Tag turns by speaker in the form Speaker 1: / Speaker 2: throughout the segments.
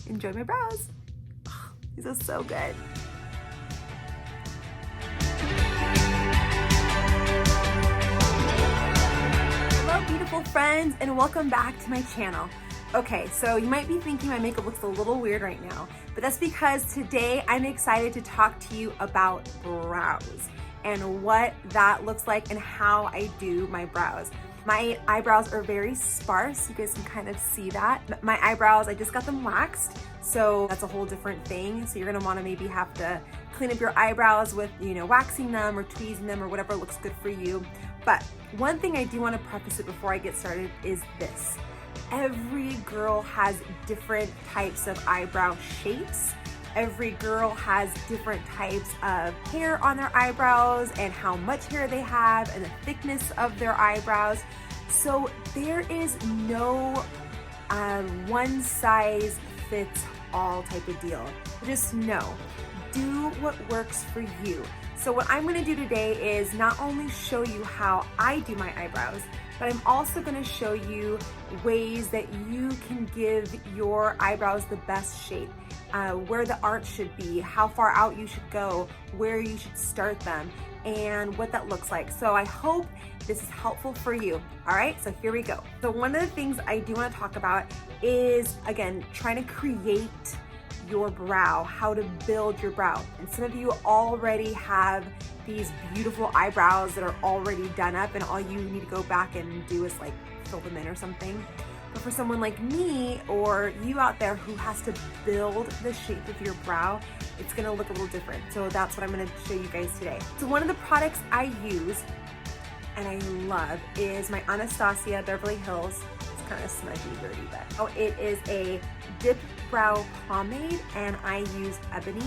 Speaker 1: enjoy my brows. Oh, these are so good. Hello, beautiful friends, and welcome back to my channel. Okay, so you might be thinking my makeup looks a little weird right now, but that's because today I'm excited to talk to you about brows and what that looks like and how I do my brows. My eyebrows are very sparse. You guys can kind of see that. My eyebrows, I just got them waxed, so that's a whole different thing. So you're gonna wanna maybe have to clean up your eyebrows with, waxing them or tweezing them or whatever looks good for you. But one thing I do wanna preface it before I get started is this. Every girl has different types of eyebrow shapes. Every girl has different types of hair on their eyebrows and how much hair they have and the thickness of their eyebrows. So there is no one size fits all type of deal. Just know, do what works for you. So what I'm gonna do today is not only show you how I do my eyebrows, but I'm also gonna show you ways that you can give your eyebrows the best shape, where the arch should be, how far out you should go, where you should start them, and what that looks like. So I hope this is helpful for you. All right, so here we go. So one of the things I do wanna talk about is, again, trying to create your brow, how to build your brow. And some of you already have these beautiful eyebrows that are already done up and all you need to go back and do is like fill them in or something. But for someone like me or you out there who has to build the shape of your brow, it's gonna look a little different. So that's what I'm gonna show you guys today. So one of the products I use and I love is my Anastasia Beverly Hills. It's kind of smudgy, dirty, but it is a Dipbrow pomade and I use Ebony.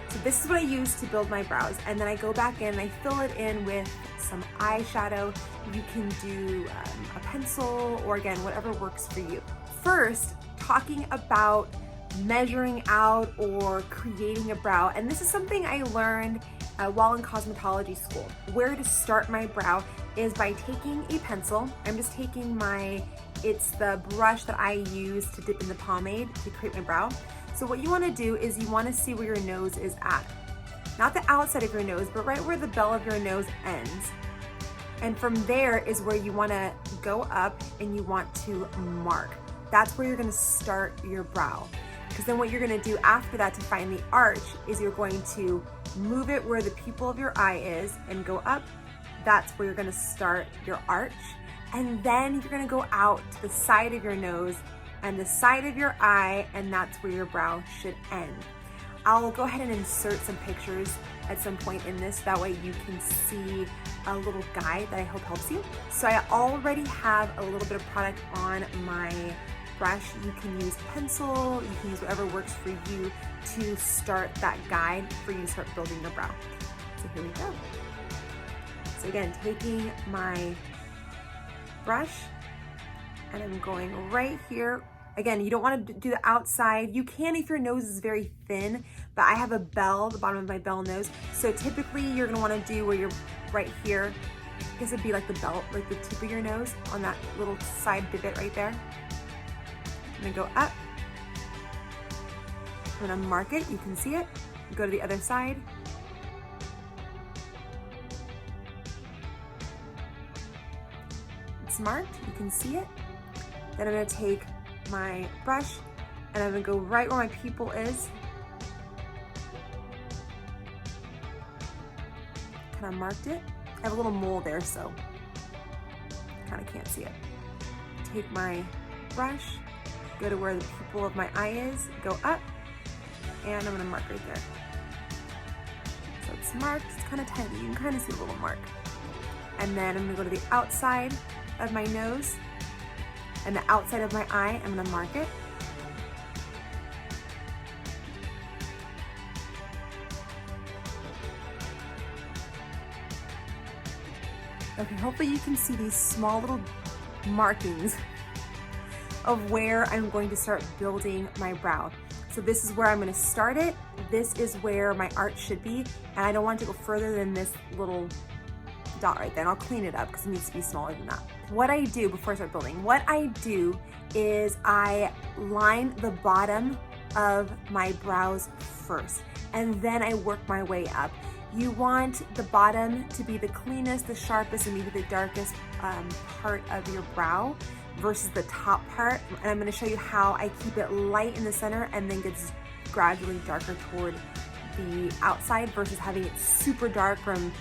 Speaker 1: So this is what I use to build my brows, and then I go back in and I fill it in with some eyeshadow. You can do a pencil or again, whatever works for you. First, talking about measuring out or creating a brow, and this is something I learned while in cosmetology school. Where to start my brow is by taking a pencil. I'm just taking it's the brush that I use to dip in the pomade to create my brow. So what you wanna do is you wanna see where your nose is at. Not the outside of your nose, but right where the bell of your nose ends. And from there is where you wanna go up and you want to mark. That's where you're gonna start your brow. Because then what you're gonna do after that to find the arch is you're going to move it where the pupil of your eye is and go up. That's where you're gonna start your arch. And then you're gonna go out to the side of your nose and the side of your eye, and that's where your brow should end. I'll go ahead and insert some pictures at some point in this, that way you can see a little guide that I hope helps you. So I already have a little bit of product on my brush. You can use pencil, you can use whatever works for you to start that guide for you to start building your brow. So here we go. So again, taking my brush and I'm going right here. Again, you don't want to do the outside. You can if your nose is very thin, but I have a bell, the bottom of my bell nose. So typically you're gonna wanna do where you're right here. This would be like the belt, like the tip of your nose on that little side divot right there. I'm gonna go up. I'm gonna mark it, you can see it. Go to the other side. It's marked, you can see it. Then I'm gonna take my brush and I'm gonna go right where my pupil is. Kind of marked it. I have a little mole there, so kind of can't see it. Take my brush, go to where the pupil of my eye is, go up, and I'm gonna mark right there. So it's marked, it's kind of tiny, you can kind of see the little mark. And then I'm gonna go to the outside of my nose and the outside of my eye, I'm gonna mark it. Okay, hopefully you can see these small little markings of where I'm going to start building my brow. So this is where I'm gonna start it. This is where my arch should be, and I don't want to go further than this little dot right there, and I'll clean it up because it needs to be smaller than that. What I do before I start building, what I do is I line the bottom of my brows first, and then I work my way up. You want the bottom to be the cleanest, the sharpest, and maybe the darkest part of your brow versus the top part. And I'm gonna show you how I keep it light in the center and then gets gradually darker toward the outside versus having it super dark from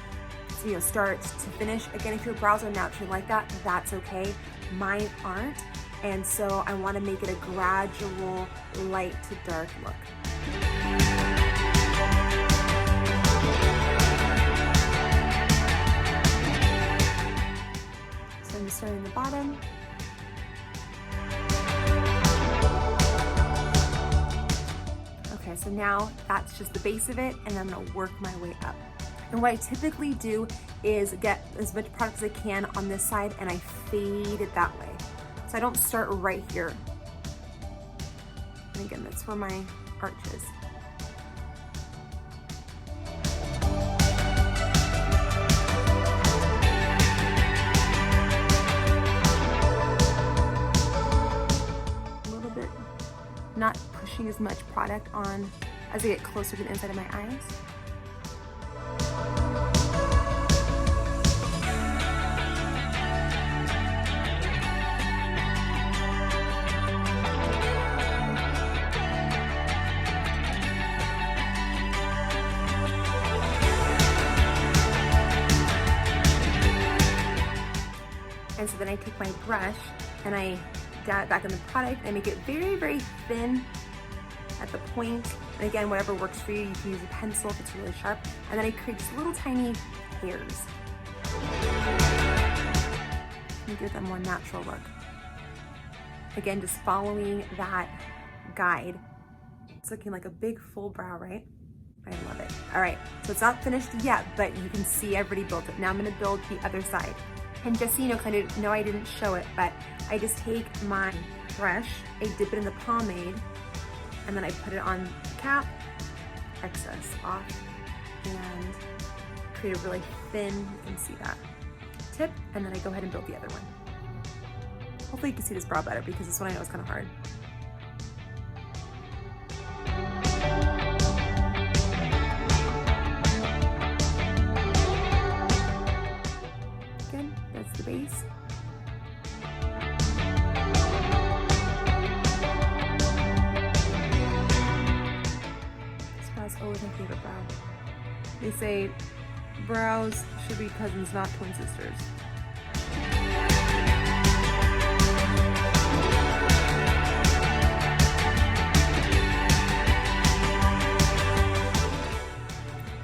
Speaker 1: start to finish. Again, if your brows are naturally like that, that's okay. Mine aren't. And so I wanna make it a gradual light to dark look. So I'm just starting at the bottom. Okay, so now that's just the base of it, and I'm gonna work my way up. And what I typically do is get as much product as I can on this side and I fade it that way. So I don't start right here. And again, that's where my arch is. A little bit, not pushing as much product on as I get closer to the inside of my eyes. And so then I take my brush and I dab it back in the product and I make it very, very thin at the point. And again, whatever works for you, you can use a pencil if it's really sharp. And then I create just little tiny hairs and give them a more natural look. Again, just following that guide. It's looking like a big full brow, right? I love it. All right, so it's not finished yet, but you can see I've already built it. Now I'm gonna build the other side. And just so you know, because I know I didn't show it, but I just take my brush, I dip it in the pomade, and then I put it on the cap, excess off, and create a really thin, you can see that, tip, and then I go ahead and build the other one. Hopefully you can see this brow better because this one I know is kind of hard. That's the base. This brow's always my favorite brow. They say brows should be cousins, not twin sisters.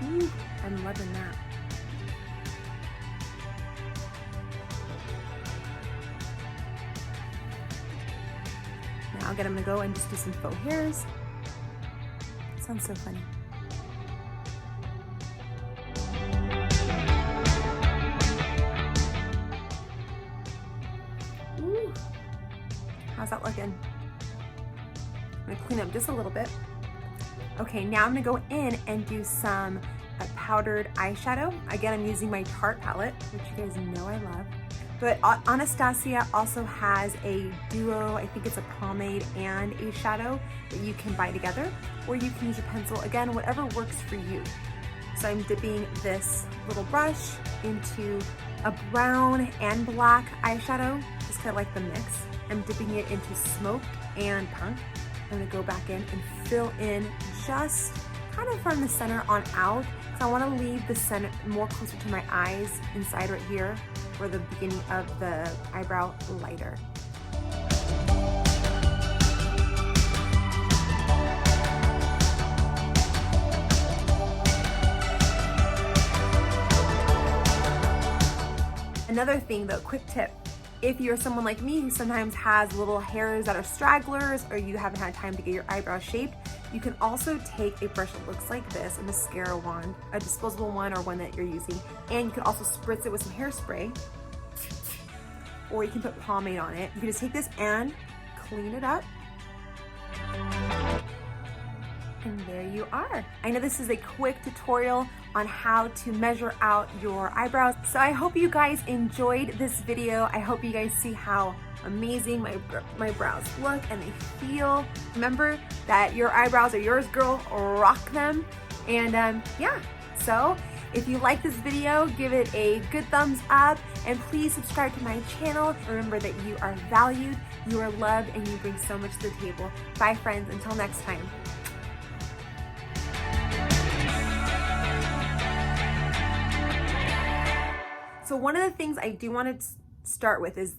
Speaker 1: Ooh, I'm loving that. Now again, I'm gonna go and just do some faux hairs. Sounds so funny. Ooh. How's that looking? I'm gonna clean up just a little bit. Okay, now I'm gonna go in and do some powdered eyeshadow. Again, I'm using my Tarte palette, which you guys know I love. But Anastasia also has a duo, I think it's a pomade and a shadow that you can buy together, or you can use your pencil, again, whatever works for you. So I'm dipping this little brush into a brown and black eyeshadow, just kind of like the mix. I'm dipping it into Smoke and Punk. I'm gonna go back in and fill in just kind of from the center on out, because I wanna leave the center more closer to my eyes, inside right here, or the beginning of the eyebrow lighter. Another thing though, quick tip, if you're someone like me who sometimes has little hairs that are stragglers or you haven't had time to get your eyebrows shaped, you can also take a brush that looks like this, a mascara wand, a disposable one or one that you're using, and you can also spritz it with some hairspray, or you can put pomade on it. You can just take this and clean it up. And there you are. I know this is a quick tutorial on how to measure out your eyebrows. So I hope you guys enjoyed this video. I hope you guys see how amazing my brows look and they feel. Remember that your eyebrows are yours, girl. Rock them. And yeah, so if you like this video, give it a good thumbs up and please subscribe to my channel. Remember that you are valued, you are loved, and you bring so much to the table. Bye friends, until next time. So one of the things I do want to start with is